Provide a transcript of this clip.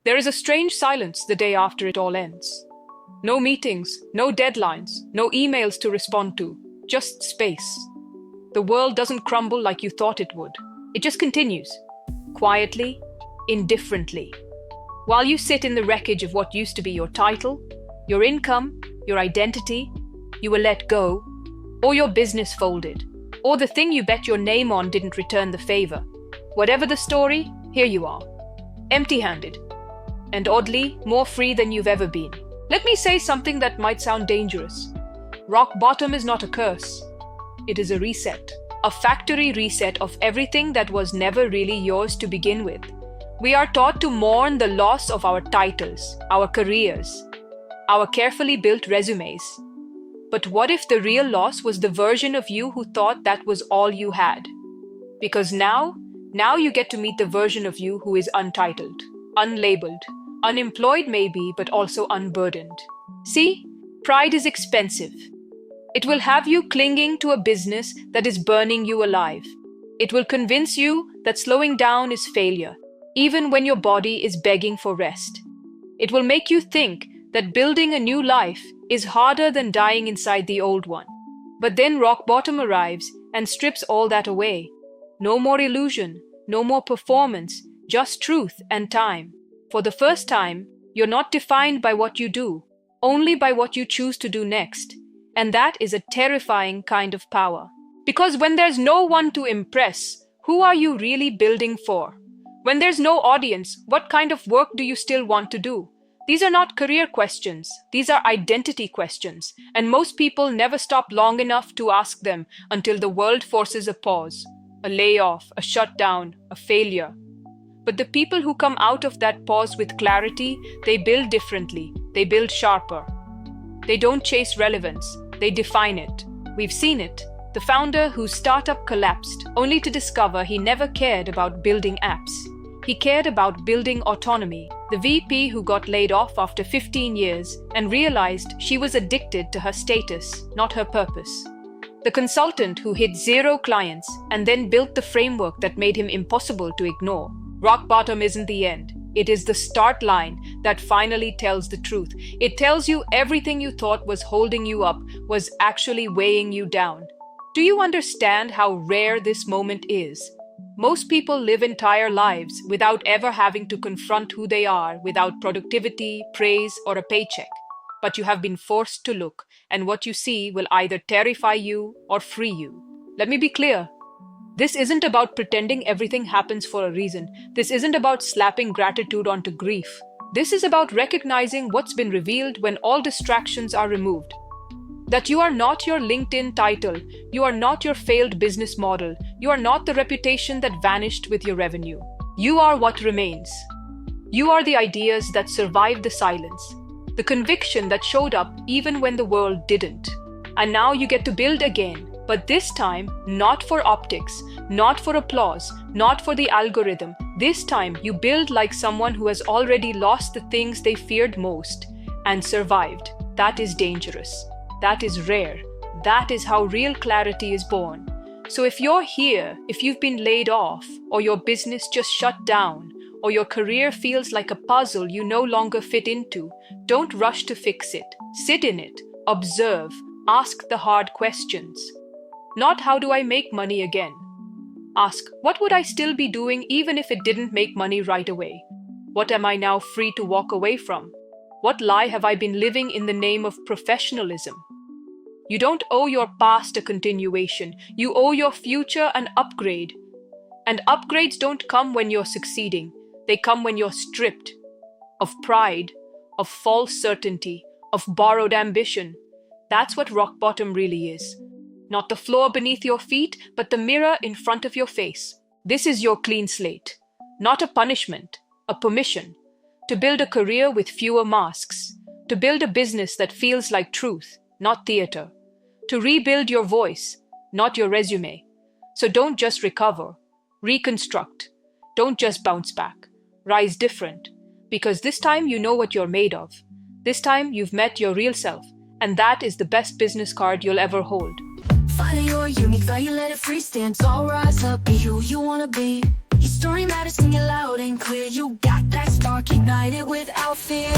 There is a strange silence the day after it all ends. No meetings, no deadlines, no emails to respond to, just space. The world doesn't crumble like you thought it would. It just continues, quietly, indifferently. While you sit in the wreckage of what used to be your title, your income, your identity, you were let go, or your business folded, or the thing you bet your name on didn't return the favor. Whatever the story, here you are, empty-handed, and oddly, more free than you've ever been. Let me say something that might sound dangerous. Rock bottom is not a curse. It is a reset. A factory reset of everything that was never really yours to begin with. We are taught to mourn the loss of our titles, our careers, our carefully built resumes. But what if the real loss was the version of you who thought that was all you had? Because now you get to meet the version of you who is untitled, unlabeled, unemployed maybe, but also unburdened. See, pride is expensive. It will have you clinging to a business that is burning you alive. It will convince you that slowing down is failure, even when your body is begging for rest. It will make you think that building a new life is harder than dying inside the old one. But then rock bottom arrives and strips all that away. No more illusion, no more performance, just truth and time. For the first time, you're not defined by what you do, only by what you choose to do next. And that is a terrifying kind of power. Because when there's no one to impress, who are you really building for? When there's no audience, what kind of work do you still want to do? These are not career questions. These are identity questions. And most people never stop long enough to ask them until the world forces a pause, a layoff, a shutdown, a failure. But the people who come out of that pause with clarity, they build differently. They build sharper. They don't chase relevance. They define it. We've seen it. The founder whose startup collapsed, only to discover he never cared about building apps. He cared about building autonomy. The VP who got laid off after 15 years and realized she was addicted to her status, not her purpose. The consultant who hit 0 clients and then built the framework that made him impossible to ignore. Rock bottom isn't the end. It is the start line that finally tells the truth. It tells you everything you thought was holding you up was actually weighing you down. Do you understand how rare this moment is? Most people live entire lives without ever having to confront who they are, without productivity, praise, or a paycheck. But you have been forced to look, and what you see will either terrify you or free you. Let me be clear. This isn't about pretending everything happens for a reason. This isn't about slapping gratitude onto grief. This is about recognizing what's been revealed when all distractions are removed. That you are not your LinkedIn title, you are not your failed business model, you are not the reputation that vanished with your revenue. You are what remains. You are the ideas that survived the silence, the conviction that showed up even when the world didn't. And now you get to build again, but this time not for optics, not for applause, not for the algorithm. This time you build like someone who has already lost the things they feared most and survived. That is dangerous. That is rare. That is how real clarity is born. So if you're here, if you've been laid off, or your business just shut down, or your career feels like a puzzle you no longer fit into, don't rush to fix it. Sit in it, observe, ask the hard questions. Not how do I make money again? Ask, what would I still be doing even if it didn't make money right away? What am I now free to walk away from? What lie have I been living in the name of professionalism? You don't owe your past a continuation. You owe your future an upgrade. And upgrades don't come when you're succeeding. They come when you're stripped of pride, of false certainty, of borrowed ambition. That's what rock bottom really is. Not the floor beneath your feet, but the mirror in front of your face. This is your clean slate. Not a punishment, a permission. To build a career with fewer masks. To build a business that feels like truth, not theater. To rebuild your voice, not your resume. So don't just recover. Reconstruct. Don't just bounce back. Rise different. Because this time you know what you're made of. This time you've met your real self. And that is the best business card you'll ever hold. Find your unique value, let it free, stand tall, rise up, be who you wanna be. Your story matters, sing it loud and clear. You got that spark, ignite it without fear.